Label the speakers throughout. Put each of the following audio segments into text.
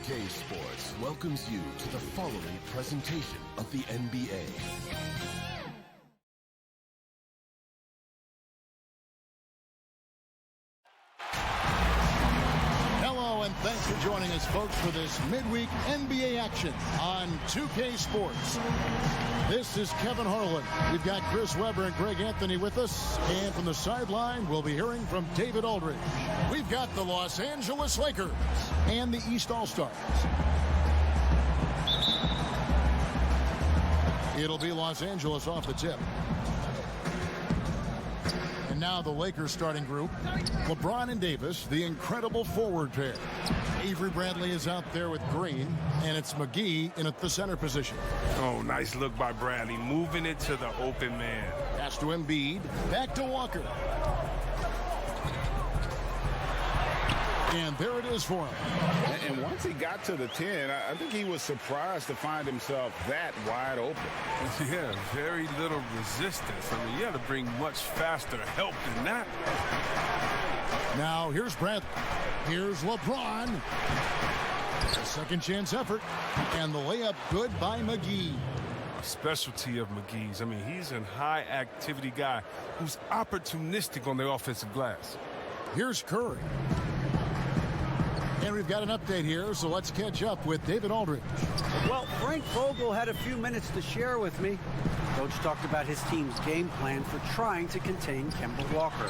Speaker 1: 2K Sports welcomes you to the following presentation of the NBA.
Speaker 2: Hello, and thanks for joining us, folks, for this midweek NBA action on 2K Sports. This is Kevin Harlan. We've got Chris Webber and Greg Anthony with us. And from the sideline, we'll be hearing from David Aldridge. We've got the Los Angeles Lakers and the East All-Stars. It'll be Los Angeles off the tip. And now the Lakers starting group. LeBron and Davis, the incredible forward pair. Avery Bradley is out there with Green, and it's McGee in at the center position.
Speaker 3: Oh, nice look by Bradley, moving it to the open man.
Speaker 2: Pass to Embiid, back to Walker. And there it is for him.
Speaker 4: And once he got to the 10, I think he was surprised to find himself that wide open.
Speaker 3: Yeah, very little resistance. I mean, you had to bring much faster help than that.
Speaker 2: Now, here's Bradley. Here's LeBron. A second chance effort. And the layup good by McGee.
Speaker 3: Specialty of McGee's. I mean, he's a high-activity guy who's opportunistic on the offensive glass.
Speaker 2: Here's Curry. And we've got an update here, so let's catch up with David Aldridge.
Speaker 5: Well, Frank Vogel had a few minutes to share with me. Coach talked about his team's game plan for trying to contain Kemba Walker.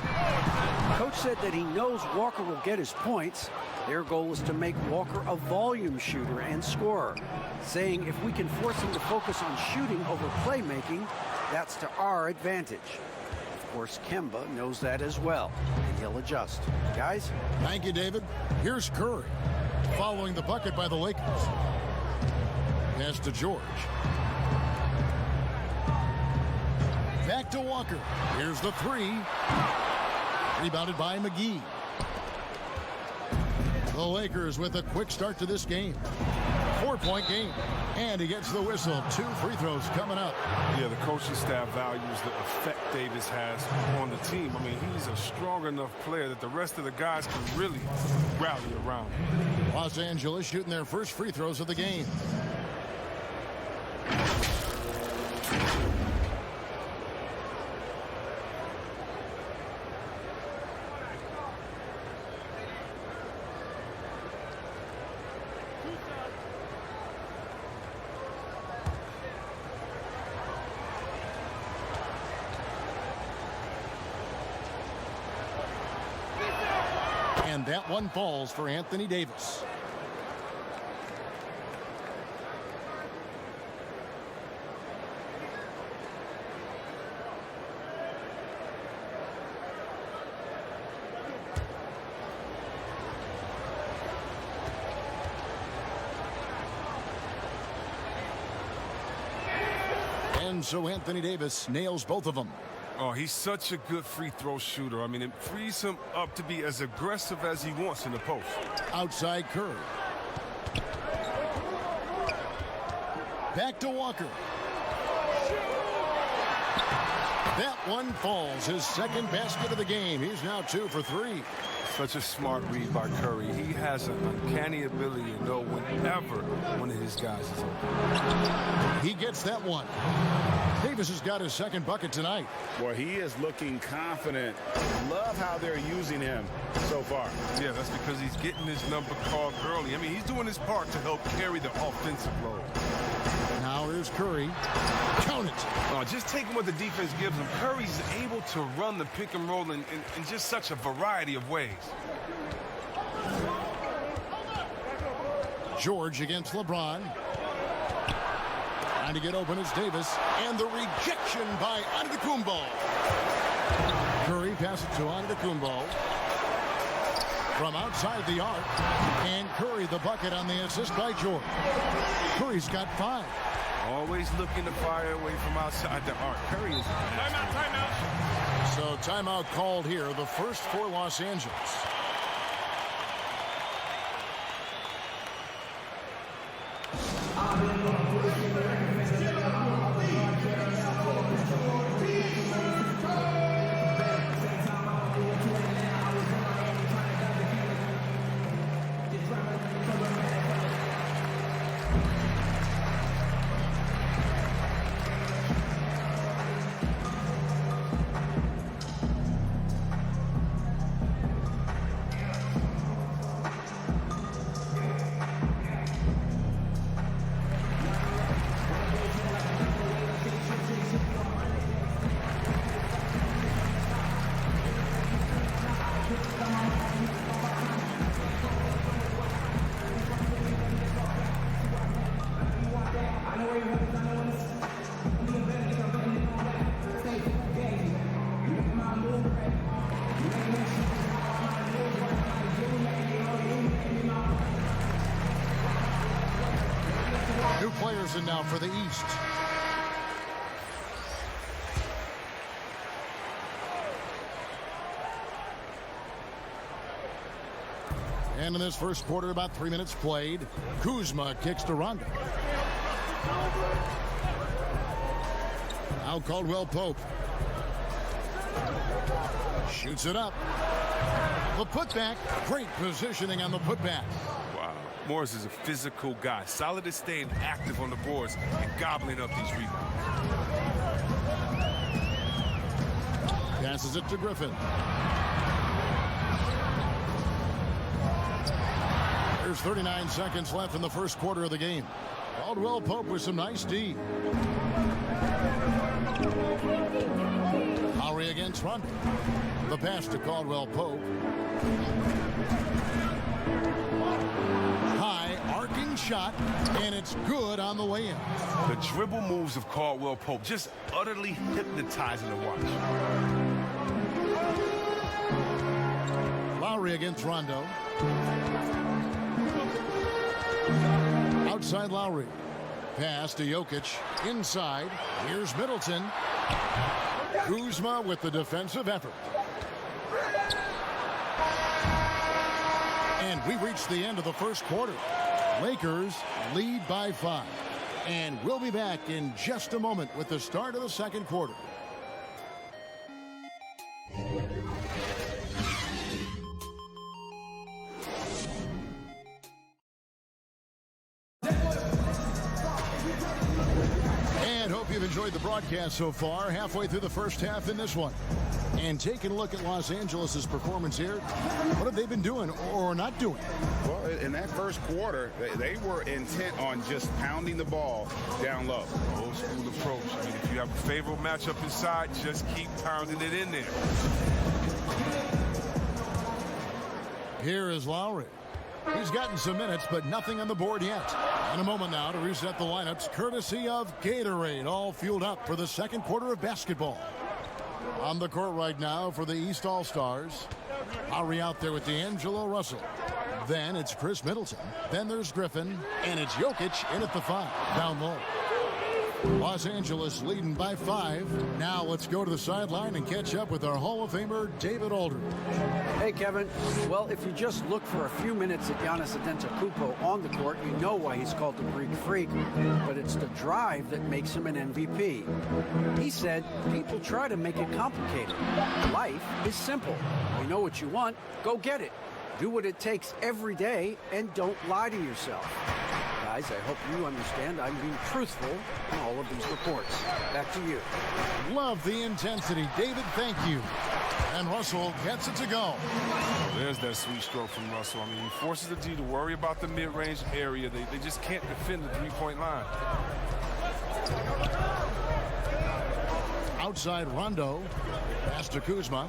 Speaker 5: Coach said that he knows Walker will get his points. Their goal is to make Walker a volume shooter and scorer, saying if we can force him to focus on shooting over playmaking, that's to our advantage. Of course, Kemba knows that as well, and he'll adjust. Guys?
Speaker 2: Thank you, David. Here's Curry, following the bucket by the Lakers. Pass to George. Back to Walker. Here's the three. Rebounded by McGee. The Lakers with a quick start to this game. 4-point game. And he gets the whistle. 2 free throws coming up.
Speaker 3: Yeah, the coaching staff values the effect Davis has on the team. I mean, he's a strong enough player that the rest of the guys can really rally around him.
Speaker 2: Los Angeles shooting their first free throws of the game. And that one falls for Anthony Davis. And so Anthony Davis nails both of them.
Speaker 3: Oh, he's such a good free throw shooter. I mean, it frees him up to be as aggressive as he wants in the post.
Speaker 2: Outside Curry. Back to Walker. That one falls. His second basket of the game. He's now 2 for 3.
Speaker 3: Such a smart read by Curry. He has an uncanny ability to know whenever one of his guys is open.
Speaker 2: He gets that one. Davis has got his second bucket tonight.
Speaker 4: Boy, he is looking confident. Love how they're using him so far.
Speaker 3: Yeah, that's because he's getting his number called early. I mean, he's doing his part to help carry the offensive load.
Speaker 2: Now here's Curry. Count it.
Speaker 3: Just taking what the defense gives him. Curry's able to run the pick and roll in just such a variety of ways.
Speaker 2: George against LeBron. Trying to get open is Davis. And the rejection by Antetokounmpo. Curry passes to Antetokounmpo. From outside the arc. And Curry the bucket on the assist by George. Curry's got 5.
Speaker 3: Always looking to fire away from outside the arc. Curry is... Timeout.
Speaker 2: So timeout called here. The first for Los Angeles. in now for the East. And in this first quarter, about 3 minutes played, Kuzma kicks to Rondo. Now Caldwell Pope. Shoots it up. The putback. Great positioning on the putback.
Speaker 3: Wow. Morris is a physical guy. Solid at staying active on the boards and gobbling up these rebounds.
Speaker 2: Passes it to Griffin. There's 39 seconds left in the first quarter of the game. Caldwell Pope with some nice D. Lowry against Rondo. The pass to Caldwell Pope. High arcing shot, and it's good on the way in.
Speaker 3: The dribble moves of Caldwell Pope just utterly hypnotizing to watch.
Speaker 2: Lowry against Rondo. Outside Lowry. Pass to Jokic. Inside. Here's Middleton. Kuzma with the defensive effort. And we reached the end of the first quarter. Lakers lead by 5. And we'll be back in just a moment with the start of the second quarter. You've enjoyed the broadcast so far, halfway through the first half in this one. And taking a look at Los Angeles' performance here, what have they been doing or not doing?
Speaker 4: Well, in that first quarter, they were intent on just pounding the ball down low.
Speaker 3: Old school approach. I mean, if you have a favorable matchup inside, just keep pounding it in there.
Speaker 2: Here is Lowry. He's gotten some minutes, but nothing on the board yet. In a moment now to reset the lineups, courtesy of Gatorade, all fueled up for the second quarter of basketball. On the court right now for the East All-Stars. Lowry out there with D'Angelo Russell. Then it's Chris Middleton. Then there's Griffin. And it's Jokic in at the 5, down low. Los Angeles leading by 5. Now let's go to the sideline and catch up with our Hall of Famer, David Aldridge.
Speaker 5: Hey, Kevin. Well, if you just look for a few minutes at Giannis Antetokounmpo on the court, you know why he's called the Greek Freak. But it's the drive that makes him an MVP. He said, people try to make it complicated. Life is simple. You know what you want, go get it. Do what it takes every day and don't lie to yourself. Guys, I hope you understand I'm being truthful in all of these reports. Back to you.
Speaker 2: Love the intensity. David, thank you. And Russell gets it to go.
Speaker 3: Oh, there's that sweet stroke from Russell. I mean, he forces the D to worry about the mid-range area. They just can't defend the three-point line.
Speaker 2: Outside Rondo. Pass to Kuzma.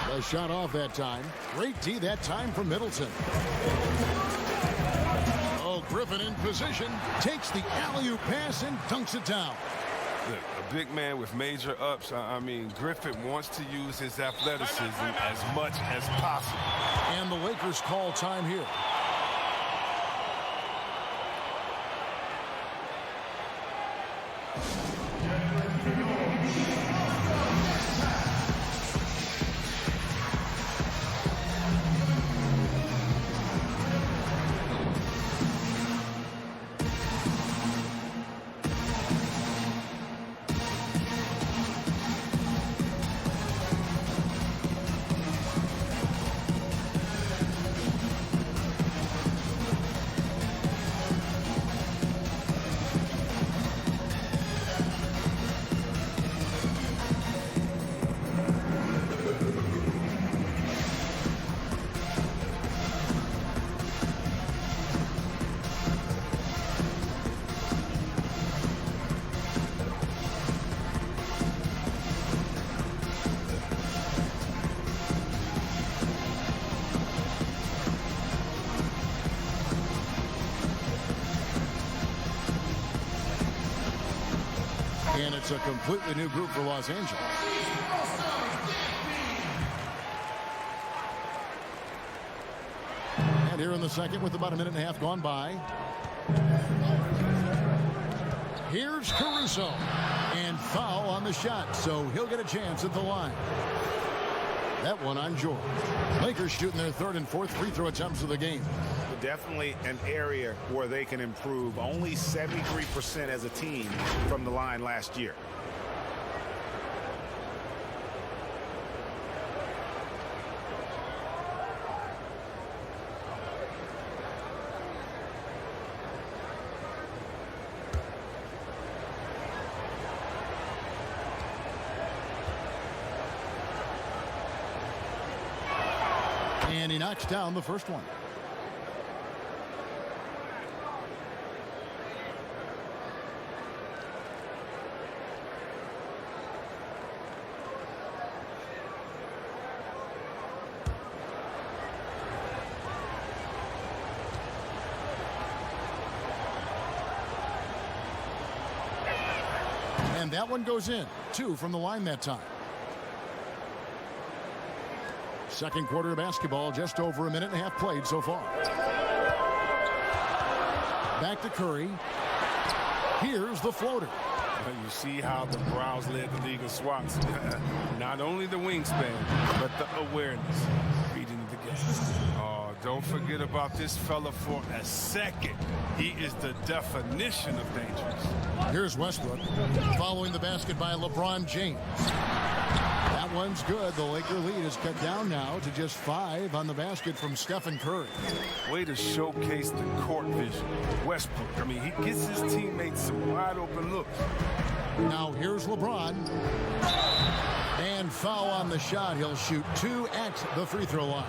Speaker 2: The shot off that time. Great D that time from Middleton. Oh, Griffin in position. Takes the alley-oop pass and dunks it down.
Speaker 3: Look, a big man with major ups. I mean, Griffin wants to use his athleticism as much as possible.
Speaker 2: And the Lakers call time here. And it's a completely new group for Los Angeles. And And here in the second with about a minute and a half gone by. Here's Caruso. And foul on the shot, so he'll get a chance at the line. That one on George. Lakers shooting their third and fourth free throw attempts of the game.
Speaker 4: Definitely an area where they can improve. Only 73% as a team from the line last year.
Speaker 2: And he knocks down the first one. And that one goes in. 2 from the line that time. Second quarter of basketball, just over a minute and a half played so far. Back to Curry. Here's the floater.
Speaker 3: You see how the Browns led the league in swats. Not only the wingspan, but the awareness. Reading the game. Oh, don't forget about this fella for a second. He is the definition of dangerous.
Speaker 2: Here's Westbrook. Following the basket by LeBron James. That one's good. The Laker lead is cut down now to just 5 on the basket from Stephen Curry.
Speaker 3: Way to showcase the court vision. Westbrook, I mean, he gets his teammates some wide open looks.
Speaker 2: Now here's LeBron. And foul on the shot. He'll shoot 2 at the free throw line.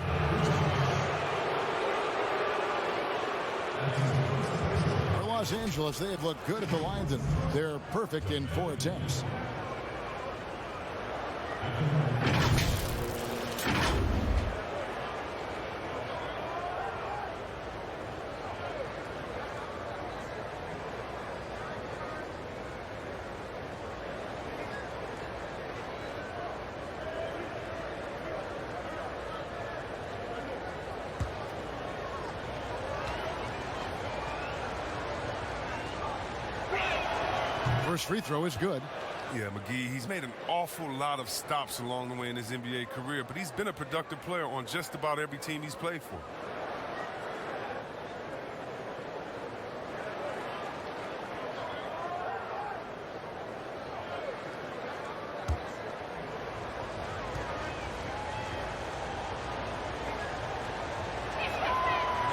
Speaker 2: For Los Angeles, they have looked good at the lines, and they're perfect in 4 attempts. First free throw is good.
Speaker 3: Yeah, McGee, he's made an awful lot of stops along the way in his NBA career, but he's been a productive player on just about every team he's played for.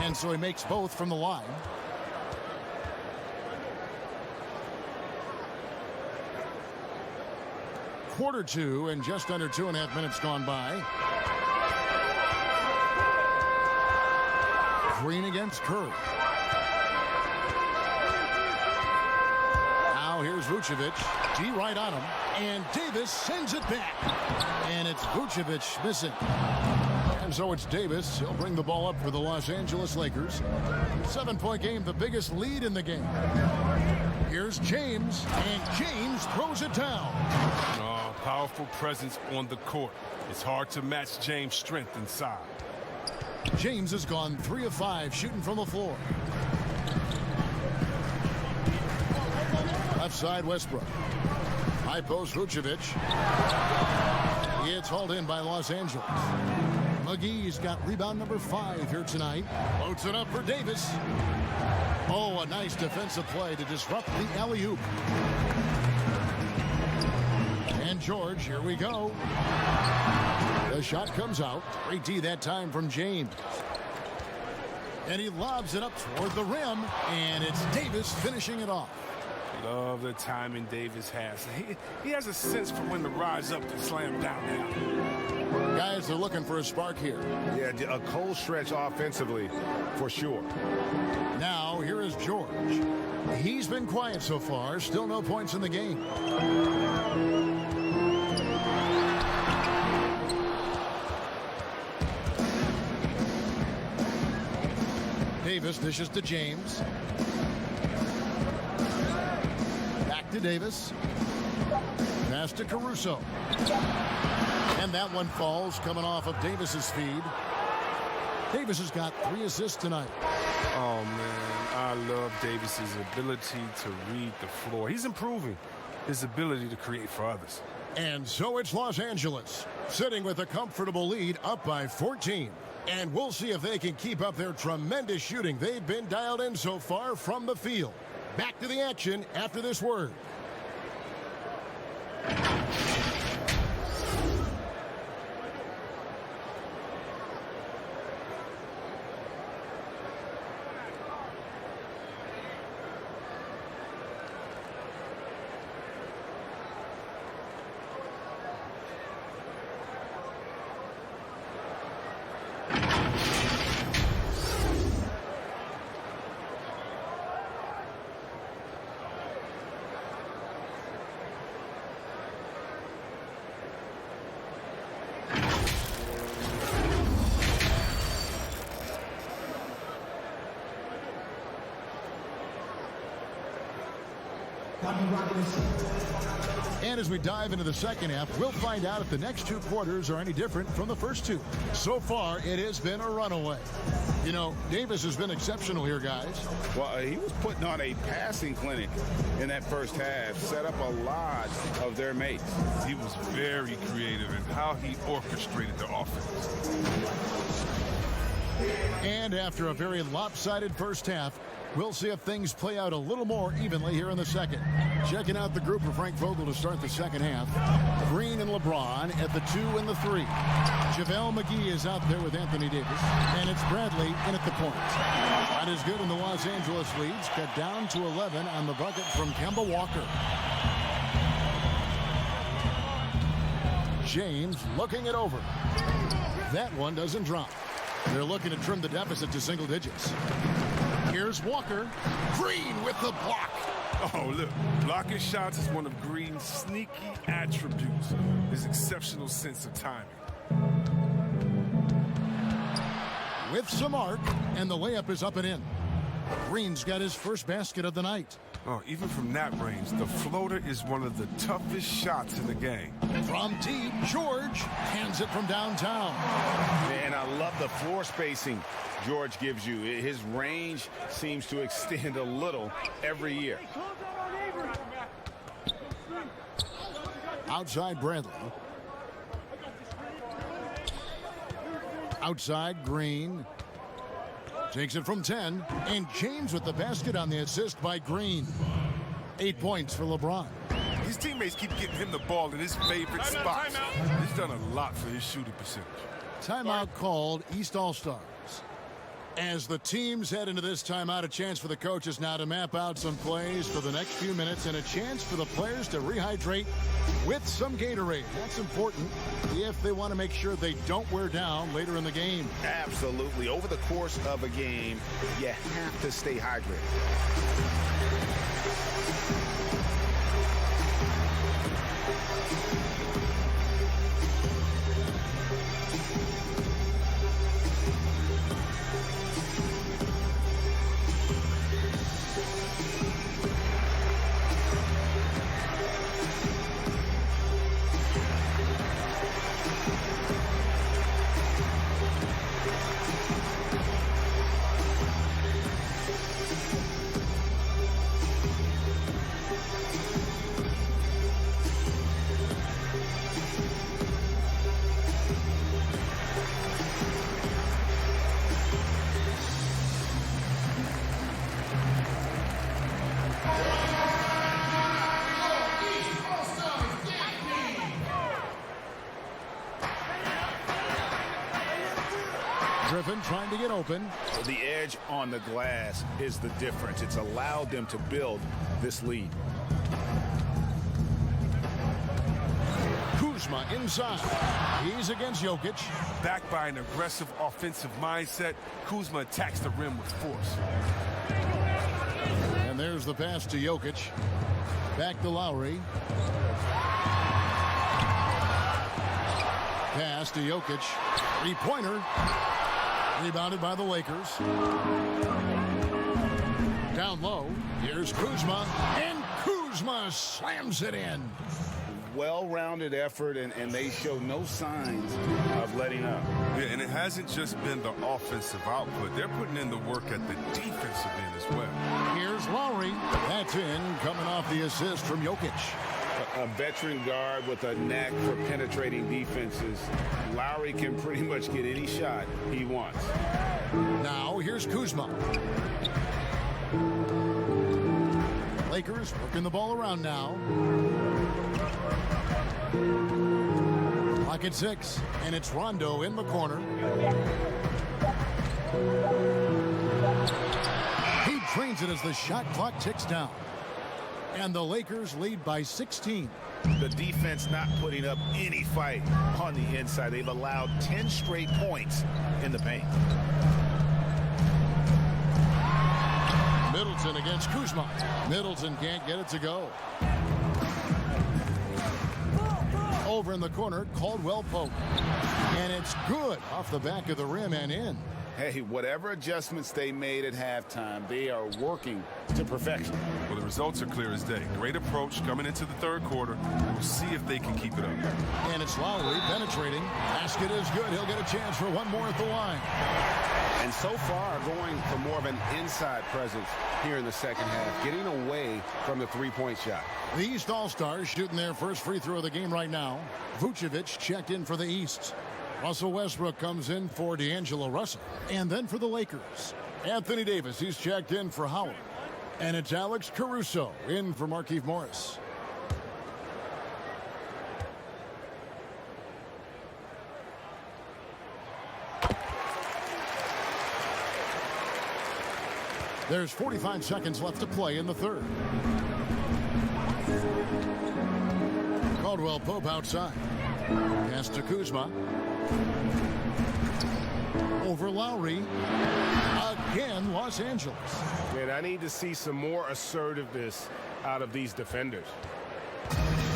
Speaker 2: And so he makes both from the line. Quarter 2 and just under 2.5 minutes gone by. Green against Curry. Now here's Vucevic. D right on him. And Davis sends it back. And it's Vucevic missing. And so it's Davis. He'll bring the ball up for the Los Angeles Lakers. 7-point game, the biggest lead in the game. Here's James. And James throws it down.
Speaker 3: Powerful presence on the court. It's hard to match James' strength inside.
Speaker 2: James has gone 3 of 5 shooting from the floor. Left side Westbrook. High post Vucevic. It's hauled in by Los Angeles. McGee's got rebound number 5 here tonight. Loads it up for Davis. Oh, a nice defensive play to disrupt the alley-oop. And George, here we go. The shot comes out. Great D that time from James. And he lobs it up toward the rim. And it's Davis finishing it off.
Speaker 3: Love the timing Davis has. He has a sense for when to rise up and slam down now.
Speaker 2: Guys are looking for a spark here.
Speaker 4: Yeah, a cold stretch offensively for sure.
Speaker 2: Now, here is George. He's been quiet so far. Still no points in the game. Davis dishes to James. Back to Davis. Pass to Caruso. And that one falls coming off of Davis's feed. Davis has got 3 assists tonight.
Speaker 3: Oh, man, I love Davis's ability to read the floor. He's improving his ability to create for others.
Speaker 2: And so it's Los Angeles, sitting with a comfortable lead up by 14. And we'll see if they can keep up their tremendous shooting they've been dialed in so far from the field. Back to the action after this word. And as we dive into the second half, we'll find out if the next 2 quarters are any different from the first 2. So far, it has been a runaway. You know, Davis has been exceptional here, guys.
Speaker 4: Well, he was putting on a passing clinic in that first half, set up a lot of their mates.
Speaker 3: He was very creative in how he orchestrated the offense.
Speaker 2: And after a very lopsided first half, we'll see if things play out a little more evenly here in the second. Checking out the group for Frank Vogel to start the second half. Green and LeBron at the 2 and the 3. JaVale McGee is out there with Anthony Davis. And it's Bradley in at the point. Not as good in the Los Angeles leads. Cut down to 11 on the bucket from Kemba Walker. James looking it over. That one doesn't drop. They're looking to trim the deficit to single digits. Here's Walker. Green with the block.
Speaker 3: Oh, look, blocking shots is one of Green's sneaky attributes, his exceptional sense of timing.
Speaker 2: With some arc, and the layup is up and in. Green's got his first basket of the night.
Speaker 3: Oh, even from that range, the floater is one of the toughest shots in the game.
Speaker 2: From deep, George hands it from downtown.
Speaker 4: And I love the floor spacing George gives you. His range seems to extend a little every year.
Speaker 2: Outside Bradley. Outside Green. Takes it from 10. And James with the basket on the assist by Green. 8 points for LeBron.
Speaker 3: His teammates keep getting him the ball in his favorite spots. He's done a lot for his shooting percentage.
Speaker 2: Timeout called East All-Stars. As the teams head into this timeout, a chance for the coaches now to map out some plays for the next few minutes and a chance for the players to rehydrate with some Gatorade. That's important if they want to make sure they don't wear down later in the game.
Speaker 4: Absolutely. Over the course of a game, you have to stay hydrated.
Speaker 2: Griffin trying to get open.
Speaker 4: The edge on the glass is the difference. It's allowed them to build this lead.
Speaker 2: Kuzma inside. He's against Jokic.
Speaker 3: Backed by an aggressive offensive mindset, Kuzma attacks the rim with force.
Speaker 2: And there's the pass to Jokic. Back to Lowry. Pass to Jokic. Three-pointer. Rebounded by the Lakers. Down low. Here's Kuzma. And Kuzma slams it in.
Speaker 4: well-rounded effort, and they show no signs of letting up.
Speaker 3: Yeah, and it hasn't just been the offensive output. They're putting in the work at the defensive end as well.
Speaker 2: Here's Lowry. That's in, coming off the assist from Jokic.
Speaker 4: A veteran guard with a knack for penetrating defenses. Lowry can pretty much get any shot he wants.
Speaker 2: Now here's Kuzma. Lakers working the ball around now. Clock at 6, and it's Rondo in the corner. He drains it as the shot clock ticks down. And the Lakers lead by 16.
Speaker 4: The defense not putting up any fight on the inside. They've allowed 10 straight points in the paint.
Speaker 2: Middleton against Kuzma. Middleton can't get it to go. Over in the corner, Caldwell Pope. And it's good off the back of the rim and in.
Speaker 4: Hey, whatever adjustments they made at halftime, they are working to perfection.
Speaker 3: Well, the results are clear as day. Great approach coming into the third quarter. We'll see if they can keep it up.
Speaker 2: And it's Lowry penetrating. Basket is good. He'll get a chance for one more at the line.
Speaker 4: And so far, going for more of an inside presence here in the second half, getting away from the three-point shot.
Speaker 2: The East All-Stars shooting their first free throw of the game right now. Vucevic checked in for the East. Russell Westbrook comes in for D'Angelo Russell. And then for the Lakers, Anthony Davis, he's checked in for Howard. And it's Alex Caruso in for Markieff Morris. There's 45 seconds left to play in the third. Caldwell Pope outside. Pass to Kuzma. Over Lowry. Again, Los Angeles.
Speaker 6: Man, I need to see some more assertiveness out of these defenders.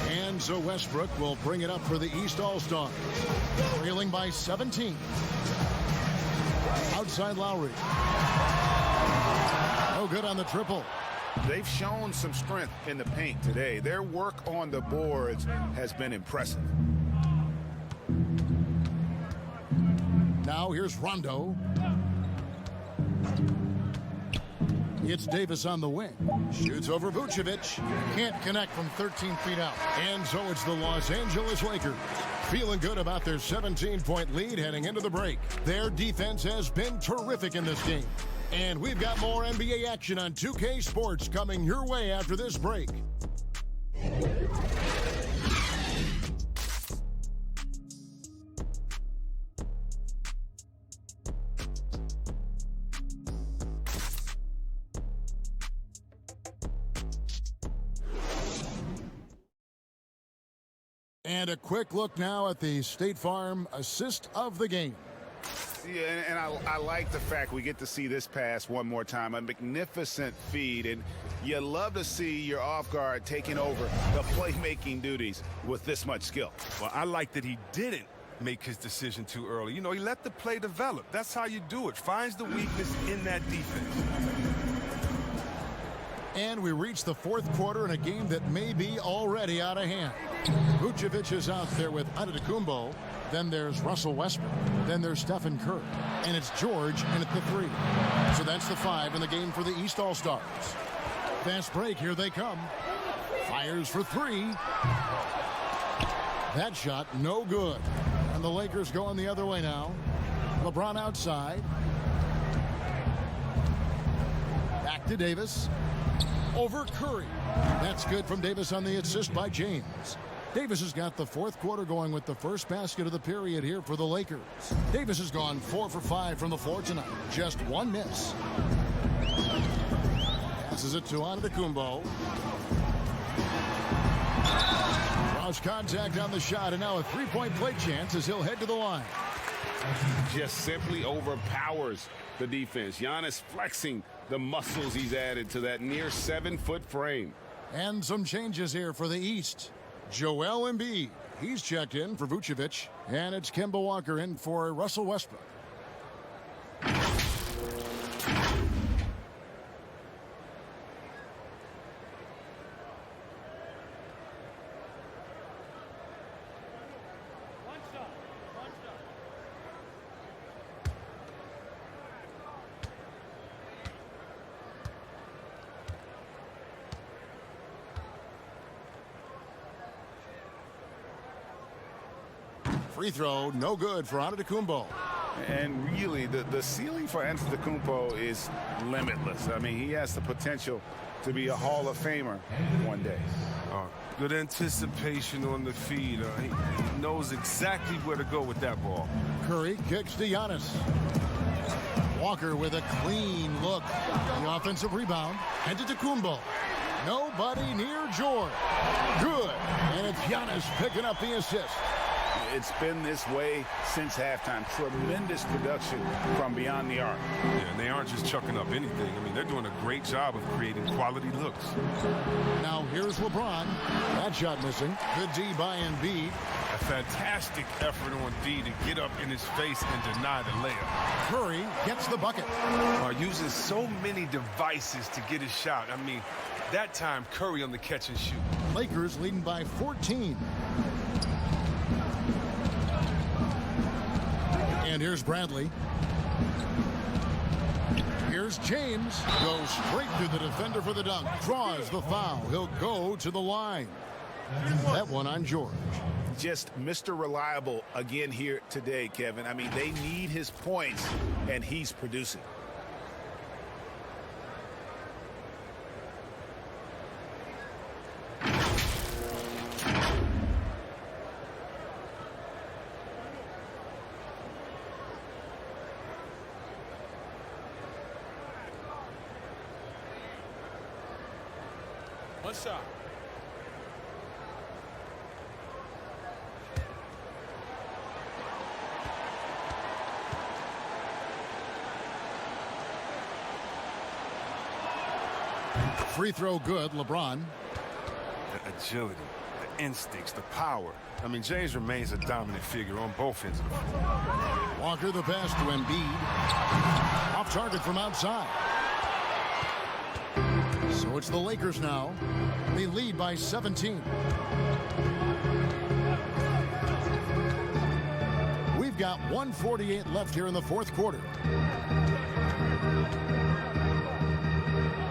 Speaker 2: And so Westbrook will bring it up for the East All-Stars. Trailing by 17. Outside Lowry. No good on the triple.
Speaker 4: They've shown some strength in the paint today. Their work on the boards has been impressive.
Speaker 2: Now here's Rondo. It's Davis on the wing. Shoots over Vucevic. Can't connect from 13 feet out. And so it's the Los Angeles Lakers. Feeling good about their 17-point lead heading into the break. Their defense has been terrific in this game. And we've got more NBA action on 2K Sports coming your way after this break. And a quick look now at the State Farm assist of the game.
Speaker 4: Yeah, and I like the fact we get to see this pass one more time. A magnificent feed, and you love to see your off guard taking over the playmaking duties with this much skill.
Speaker 3: Well, I like that he didn't make his decision too early. You know, he let the play develop. That's how you do it. Finds the weakness in that defense.
Speaker 2: And we reach the fourth quarter in a game that may be already out of hand. Vucevic is out there with Antetokounmpo. Then there's Russell Westbrook. Then there's Stephen Curry. And it's George in at the 3. So that's the 5 in the game for the East All-Stars. Fast break, here they come. Fires for 3. That shot, no good. And the Lakers going the other way now. LeBron outside. Back to Davis. Over Curry. That's good from Davis on the assist by James. Davis has got the fourth quarter going with the first basket of the period here for the Lakers. Davis has gone 4 for 5 from the floor tonight. Just one miss. Passes it to Antetokounmpo. Draws contact on the shot, and now a three-point play chance as he'll head to the line.
Speaker 4: Just simply overpowers the defense. Giannis flexing the muscles he's added to that near 7-foot frame.
Speaker 2: And some changes here for the East. Joel Embiid, he's checked in for Vucevic, and it's Kemba Walker in for Russell Westbrook. Free throw, no good for Antetokounmpo.
Speaker 4: And really, the ceiling for Antetokounmpo is limitless. I mean, he has the potential to be a Hall of Famer one day.
Speaker 3: Good anticipation on the feed. He knows exactly where to go with that ball.
Speaker 2: Curry kicks to Giannis. Walker with a clean look. The offensive rebound. Antetokounmpo. Nobody near George. Good. And it's Giannis picking up the assist.
Speaker 4: It's been this way since halftime. Tremendous production from beyond the arc.
Speaker 3: Yeah, and they aren't just chucking up anything. I mean, they're doing a great job of creating quality looks.
Speaker 2: Now here's LeBron. That shot missing. Good D by Embiid.
Speaker 3: A fantastic effort on D to get up in his face and deny the layup.
Speaker 2: Curry gets the bucket.
Speaker 3: Using so many devices to get his shot. I mean, that time Curry on the catch and shoot.
Speaker 2: Lakers leading by 14. And here's Bradley. Here's James. Goes straight through the defender for the dunk. Draws the foul. He'll go to the line. That one on George.
Speaker 4: Just Mr. Reliable again here today, Kevin. I mean, they need his points, and he's producing.
Speaker 7: One shot.
Speaker 2: Free throw good, LeBron.
Speaker 3: The agility, the instincts, the power. I mean, James remains a dominant figure on both ends of the floor.
Speaker 2: Walker the pass to Embiid. Off target from outside. So it's the Lakers now. They lead by 17. We've got 1:48 left here in the fourth quarter.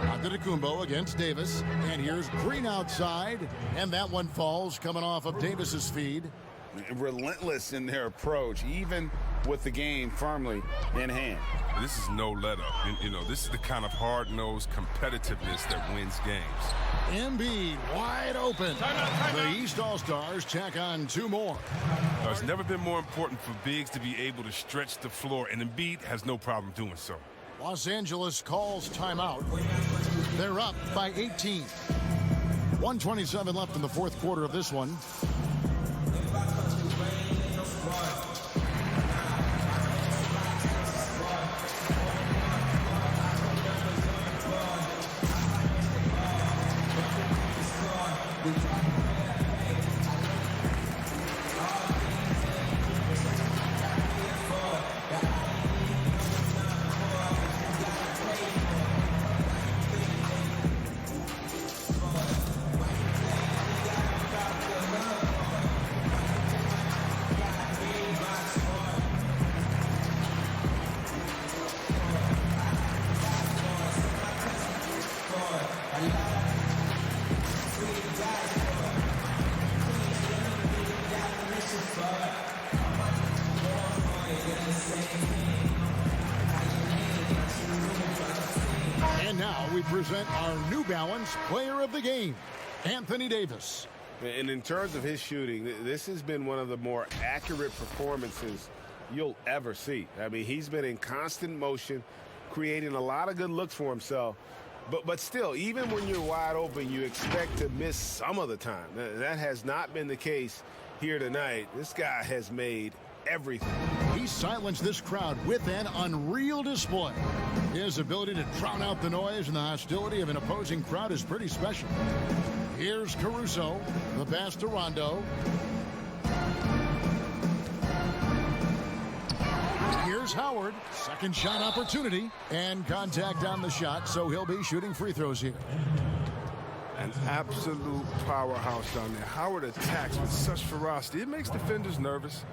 Speaker 2: Antetokounmpo against Davis. And here's Green outside. And that one falls coming off of Davis's feed.
Speaker 4: Relentless in their approach, even with the game firmly in hand.
Speaker 3: This is no let-up. You know, this is the kind of hard-nosed competitiveness that wins games.
Speaker 2: Embiid wide open. The East All-Stars tack on two more.
Speaker 3: It's never been more important for bigs to be able to stretch the floor, and Embiid has no problem doing so.
Speaker 2: Los Angeles calls timeout. They're up by 18. 1:27 left in the fourth quarter of this one. And now we present our New Balance Player of the Game, Anthony Davis.
Speaker 6: And in terms of his shooting, this has been one of the more accurate performances you'll ever see. I mean, he's been in constant motion, creating a lot of good looks for himself. But still, even when you're wide open, you expect to miss some of the time. That has not been the case here tonight. This guy has made everything.
Speaker 2: He silenced this crowd with an unreal display. His ability to drown out the noise and the hostility of an opposing crowd is pretty special. Here's Caruso, the pass to Rondo. Here's Howard, second shot opportunity, and contact on the shot, so he'll be shooting free throws here.
Speaker 3: An absolute powerhouse down there. Howard attacks with such ferocity. It makes defenders nervous.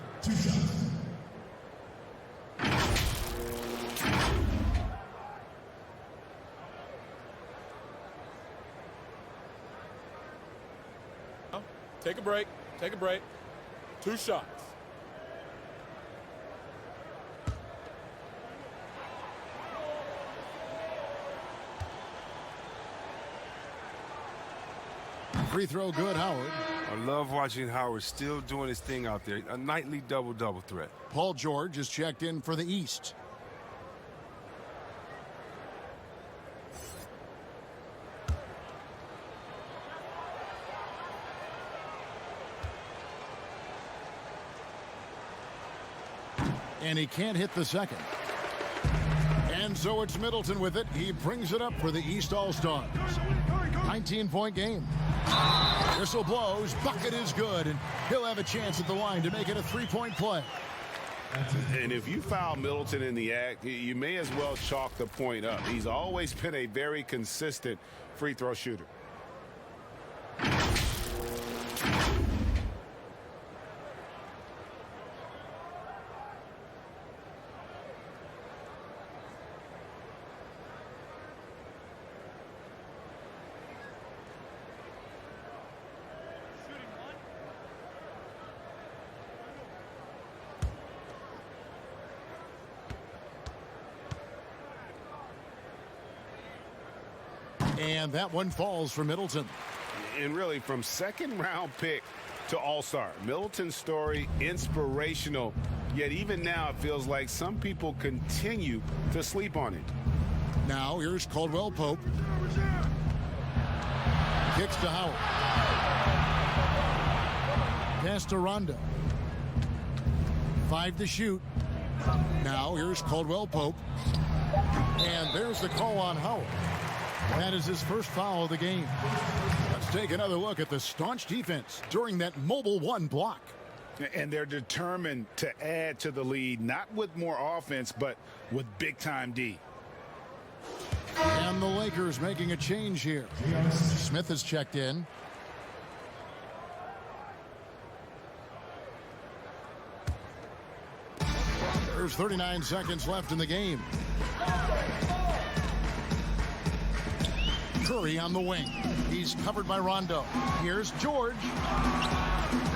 Speaker 7: Take a break. Take a break. 2 shots.
Speaker 2: Free throw good, Howard.
Speaker 3: I love watching Howard still doing his thing out there. A nightly double-double threat.
Speaker 2: Paul George is checked in for the East. And he can't hit the second. And so it's Middleton with it. He brings it up for the East All-Stars. 19-point game. Whistle blows. Bucket is good. And he'll have a chance at the line to make it a three-point play.
Speaker 6: And if you foul Middleton in the act, you may as well chalk the point up. He's always been a very consistent free throw shooter.
Speaker 2: And that one falls for Middleton.
Speaker 6: And really, from second-round pick to all-star, Middleton's story inspirational. Yet even now, it feels like some people continue to sleep on it.
Speaker 2: Now here's Caldwell Pope. Kicks to Howard. Pass to Rondo. 5 to shoot. Now here's Caldwell Pope. And there's the call on Howard. That is his first foul of the game. Let's take another look at the staunch defense during that mobile one block.
Speaker 4: And they're determined to add to the lead, not with more offense, but with big-time D.
Speaker 2: And the Lakers making a change here. Smith is checked in. There's 39 seconds left in the game. Curry on the wing. He's covered by Rondo. Here's George.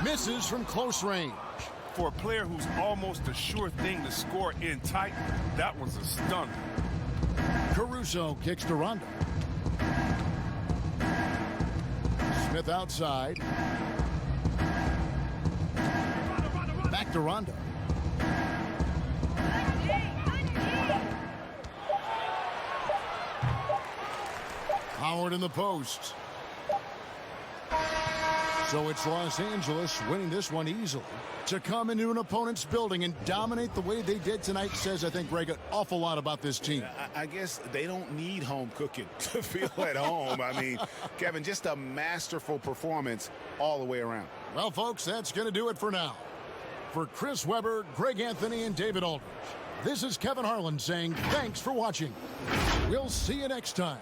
Speaker 2: Misses from close range.
Speaker 3: For a player who's almost a sure thing to score in tight, that was a stunner.
Speaker 2: Caruso kicks to Rondo. Smith outside. Back to Rondo. Howard in the post. So it's Los Angeles winning this one easily. To come into an opponent's building and dominate the way they did tonight says, I think, Greg, an awful lot about this team.
Speaker 4: I guess they don't need home cooking to feel at home. I mean, Kevin, just a masterful performance all the way around.
Speaker 2: Well, folks, that's going to do it for now. For Chris Webber, Greg Anthony, and David Aldridge, this is Kevin Harlan saying thanks for watching. We'll see you next time.